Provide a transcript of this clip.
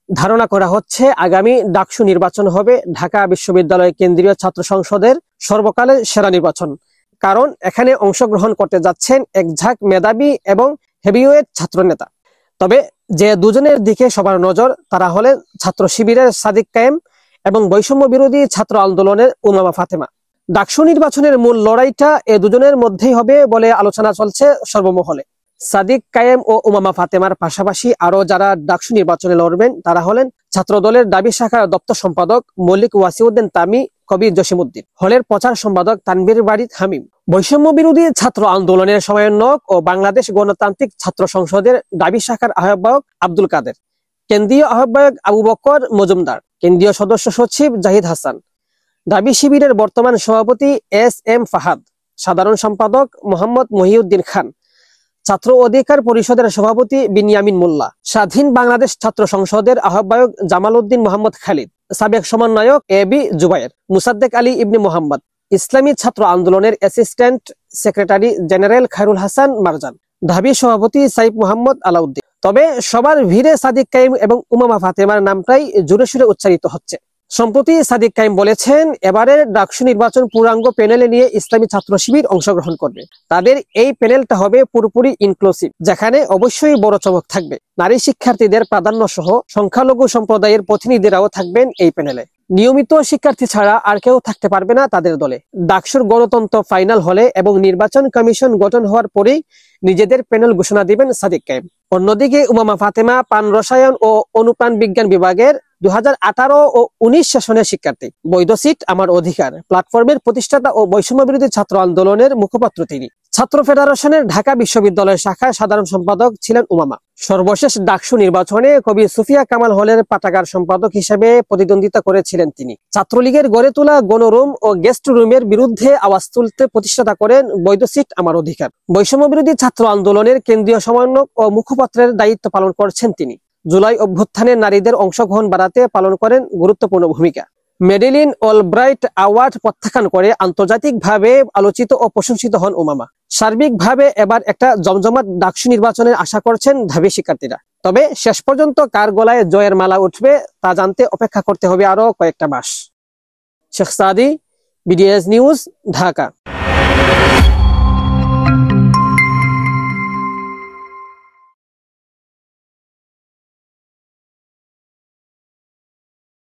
ধারণা করা হচ্ছে আগামী ডাকসু নির্বাচন হবে ঢাকা বিশ্ববিদ্যালয় কেন্দ্রীয় ছাত্র সংসদের সর্বকালের সেরা নির্বাচন। কারণ এখানে অংশগ্রহণ করতে যাচ্ছেন এক ঝাঁক মেধাবী এবং হেভিওয়েট ছাত্র নেতা। তবে যে দুজনের দিকে সবার নজর তারা হলেন ছাত্র শিবিরের সাদিক কায়েম এবং বৈষম্য বিরোধী ছাত্র আন্দোলনের উমামা ফাতেমা। ডাকসু নির্বাচনের মূল লড়াইটা এ দুজনের মধ্যেই হবে বলে আলোচনা চলছে সর্বমহলে। সাদিক কায়েম ও উমামা ফাতেমার পাশাপাশি আরো যারা ডাকসু নির্বাচনে লড়বেন তারা হলেন ছাত্রদলের দাবি শাখার দপ্তর সম্পাদক মল্লিক ওয়াসিউদ্দিন তামি, কবির জসিমউদ্দিন, হলের প্রচার সম্পাদক তানভীর বারিদ হামিম, বৈষম্য বিরোধী ছাত্র আন্দোলনের সমন্বয়ক ও বাংলাদেশ গণতান্ত্রিক ছাত্র সংসদের দাবি শাখার আহ্বায়ক আব্দুল কাদের, কেন্দ্রীয় আহ্বায়ক আবু বকর মজুমদার, কেন্দ্রীয় সদস্য সচিব জাহিদ হাসান, দাবি শিবিরের বর্তমান সভাপতি এস.এম. ফাহাদ, সাধারণ সম্পাদক মোহাম্মদ মহিউদ্দিন খান, ছাত্র অধিকার পরিষদের সভাপতি বিনিয়ামিন মোল্লা, স্বাধীন বাংলাদেশ ছাত্র সংসদের আহ্বায়ক জামাল উদ্দিন মোহাম্মদ খালিদ, সাবেক সমন্বয়ক এ.বি. জুবায়ের, মুসাদ্দেক আলী ইবনে মোহাম্মদ, ইসলামী ছাত্র আন্দোলনের assistant secretary general Khairul Hasan Marjan, ঢাবি সভাপতি সাইফ মোহাম্মদ আলাউদ্দিন। তবে সবার ভিড়ে সাদিক কায়েম এবং উমামা ফাতেমার নামটাই জোরে সুরে উচ্চারিত হচ্ছে। সম্প্রতি সাদিক কায়েম বলেছেন এবারের ডাকসু নির্বাচন পূর্ণাঙ্গ প্যানেলে নিয়ে ইসলামী ছাত্র শিবির অংশগ্রহণ করবে। তাদের এই প্যানেলটা হবে পুরোপুরি ইনক্লুসিভ, যেখানে অবশ্যই বড় চমক থাকবে। নারী শিক্ষার্থীদের প্রাধান্য সহ সংখ্যালঘু সম্প্রদায়ের প্রতিনিধিরাও থাকবেন এই প্যানেলে। নিয়মিত শিক্ষার্থী ছাড়া আর কেউ থাকতে পারবে না তাদের দলে। ডাকসুর গণতন্ত্র ফাইনাল হলে এবং নির্বাচন কমিশন গঠন হওয়ার পরেই নিজেদের প্যানেল ঘোষণা দিবেন সাদিক কায়েম। অন্যদিকে উমামা ফাতেমা প্রাণ রসায়ন ও অনুপ্রাণ বিজ্ঞান বিভাগের 2018 ও 19 সেশনের শিক্ষার্থী। বৈধ সিট আমার অধিকার প্ল্যাটফর্মের প্রতিষ্ঠাতা ও বৈষম্য বিরোধী ছাত্র আন্দোলনের মুখপাত্র তিনি। ছাত্র ফেডারেশনের ঢাকা বিশ্ববিদ্যালয় শাখার সাধারণ সম্পাদক ছিলেন উমামা। সর্বশেষ ডাকসু নির্বাচনে কবি সুফিয়া কামাল হলের পাঠাগার সম্পাদক হিসেবে প্রতিদ্বন্দ্বিতা করেছিলেন তিনি। ছাত্রলীগের গড়ে তোলা গণরুম ও গেস্ট রুমের বিরুদ্ধে আওয়াজ তুলতে প্রতিষ্ঠাতা করেন বৈধ সিট আমার অধিকার। বৈষম্য বিরোধী ছাত্র আন্দোলনের কেন্দ্রীয় সমন্বয়ক ও মুখপাত্রের দায়িত্ব পালন করছেন তিনি। জুলাই অভ্যুত্থানে নারীদের অংশগ্রহণ বাড়াতে পালন করেন গুরুত্বপূর্ণ ভূমিকা। মেডেলিন অলব্রাইট অ্যাওয়ার্ড প্রত্যাখ্যান করে আন্তর্জাতিকভাবে আলোচিত ও প্রশংসিত হন উমামা। সার্বিকভাবে এবার একটা জমজমাট ডাকসু নির্বাচনের আশা করছেন ঢাবি শিক্ষার্থীরা। তবে শেষ পর্যন্ত কার গলায় জয়ের মালা উঠবে তা জানতে অপেক্ষা করতে হবে আরো কয়েকটা মাস। শেখ সাদি, বিডিএস নিউজ, ঢাকা।